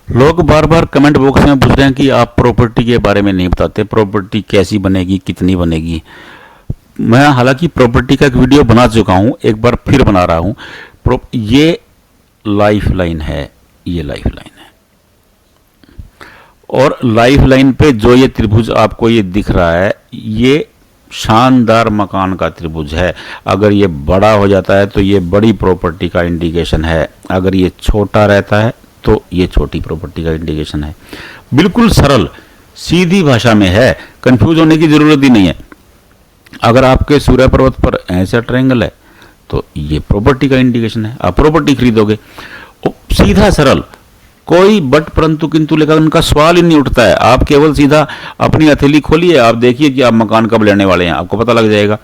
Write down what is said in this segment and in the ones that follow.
लोग बार बार comment box में पूछ रहे हैं कि आप प्रॉपर्टी के बारे में नहीं बताते, प्रॉपर्टी कैसी बनेगी, कितनी बनेगी। मैं हालांकि प्रॉपर्टी का एक वीडियो बना चुका हूं, एक बार फिर बना रहा हूं। ये लाइफ लाइन है, ये लाइफ लाइन है, और लाइफ लाइन पे जो ये त्रिभुज आपको ये दिख रहा है, ये शानदार मकान का त्रिभुज है। अगर ये बड़ा हो जाता है तो ये बड़ी प्रॉपर्टी का इंडिकेशन है, अगर ये छोटा रहता है तो ये छोटी प्रॉपर्टी का इंडिकेशन है। बिल्कुल सरल सीधी भाषा में है, कंफ्यूज होने की जरूरत ही नहीं है। अगर आपके सूर्य पर्वत पर ऐसा ट्रायंगल है तो ये प्रॉपर्टी का इंडिकेशन है, आप प्रॉपर्टी खरीदोगे। सीधा सरल, कोई बट परंतु किंतु लेकर उनका सवाल ही नहीं उठता है। आप केवल सीधा अपनी हथेली खोलिए, आप देखिए कि आप मकान कब लेने वाले हैं, आपको पता लग जाएगा।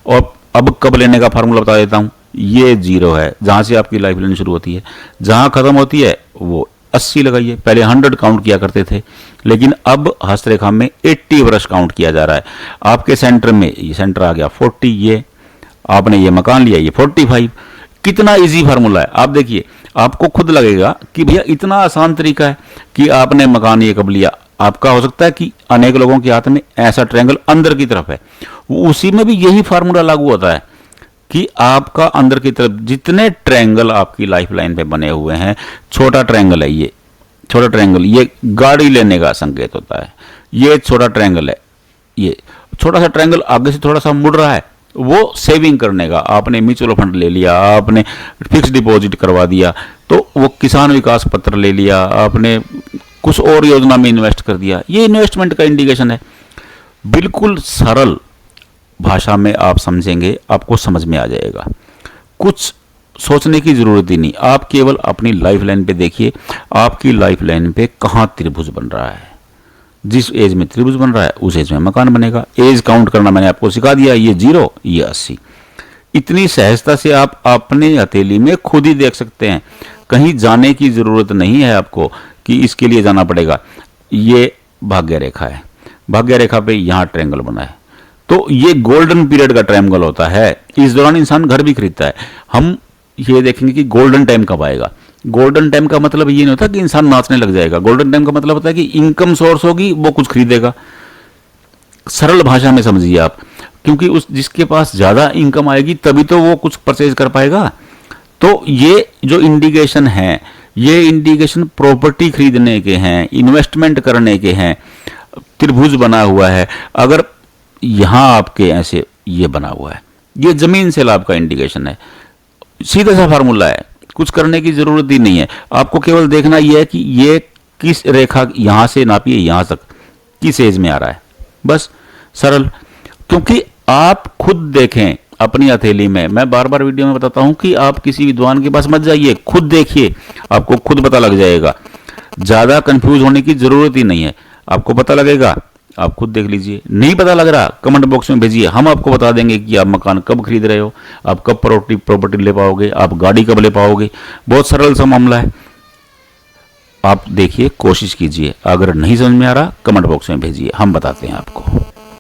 और अब कब लेने का फार्मूला बता देता हूं। ये 0 है, जहां से आपकी लाइफ लाइन शुरू होती है, जहां खत्म होती है वो 80 लगाइए। पहले 100 काउंट किया करते थे, लेकिन अब हस्तरेखा में 80 वर्ष काउंट किया जा रहा है। आपके सेंटर में ये सेंटर आ गया 40, ये आपने ये मकान लिया, ये 45। कितना इजी फार्मूला है, आप देखिए, आपको खुद लगेगा कि भैया इतना आसान तरीका है कि आपने मकान ये कब लिया। आपका हो सकता है कि अनेक लोगों के हाथ में ऐसा ट्रायंगल अंदर की तरफ है, उसी में भी यही फार्मूला लागू होता है कि आपका अंदर की तरफ जितने ट्रायंगल आपकी लाइफ लाइन पे बने हुए हैं, छोटा ट्रायंगल है ये, छोटा ट्रायंगल ये गाड़ी लेने का संकेत होता है। ये छोटा ट्रायंगल है, ये छोटा सा ट्रायंगल आगे से थोड़ा सा मुड़ रहा है, वो सेविंग करने का। आपने म्यूचुअल फंड ले लिया, आपने फिक्स डिपॉजिट करवा दिया, तो वो किसान विकास पत्र ले लिया, आपने कुछ और योजना में इन्वेस्ट कर दिया, ये इन्वेस्टमेंट का इंडिकेशन है। बिल्कुल सरल भाषा में आप समझेंगे, आपको समझ में आ जाएगा, कुछ सोचने की जरूरत ही नहीं। आप केवल अपनी लाइफ लाइन पे देखिए, आपकी लाइफ लाइन पे कहाँ त्रिभुज बन रहा है। जिस एज में त्रिभुज बन रहा है उस एज में मकान बनेगा। एज काउंट करना मैंने आपको सिखा दिया, ये 0, ये 80। इतनी सहजता से आप अपने हथेली में खुद ही देख सकते हैं, कहीं जाने की जरूरत नहीं है आपको कि इसके लिए जाना पड़ेगा। ये भाग्य रेखा है, भाग्य रेखा पे यहाँ ट्रायंगल बना है, तो ये गोल्डन पीरियड का ट्रायंगल होता है। इस दौरान इंसान घर भी खरीदता है। हम ये देखेंगे कि गोल्डन टाइम कब आएगा। गोल्डन टाइम का मतलब ये नहीं होता कि इंसान नाचने लग जाएगा। गोल्डन टाइम का मतलब होता है कि इनकम सोर्स होगी, वो कुछ खरीदेगा। सरल भाषा में समझिए आप, क्योंकि उस जिसके पास ज्यादा इनकम आएगी तभी तो वो कुछ परचेज कर पाएगा। तो ये जो इंडिकेशन है, ये इंडिकेशन प्रॉपर्टी खरीदने के हैं, इन्वेस्टमेंट करने के हैं। त्रिभुज बना हुआ है, अगर यहां आपके ऐसे ये बना हुआ है, ये जमीन से लाभ का इंडिकेशन है। सीधा सा फार्मूला है, कुछ करने की जरूरत ही नहीं है। आपको केवल देखना यह है कि ये किस रेखा, यहां से नापिए यहां तक किस एज में आ रहा है, बस सरल। क्योंकि आप खुद देखें अपनी हथेली में, मैं बार बार वीडियो में बताता हूं कि आप किसी विद्वान के पास मत जाइए, खुद देखिए, आपको खुद पता लग जाएगा। ज्यादा कंफ्यूज होने की जरूरत ही नहीं है, आपको पता लगेगा, आप खुद देख लीजिए। नहीं पता लग रहा, कमेंट बॉक्स में भेजिए, हम आपको बता देंगे कि आप मकान कब खरीद रहे हो, आप कब प्रॉपर्टी ले पाओगे, आप गाड़ी कब ले पाओगे। बहुत सरल सा मामला है, आप देखिए, कोशिश कीजिए। अगर नहीं समझ में आ रहा, कमेंट बॉक्स में भेजिए, हम बताते हैं आपको।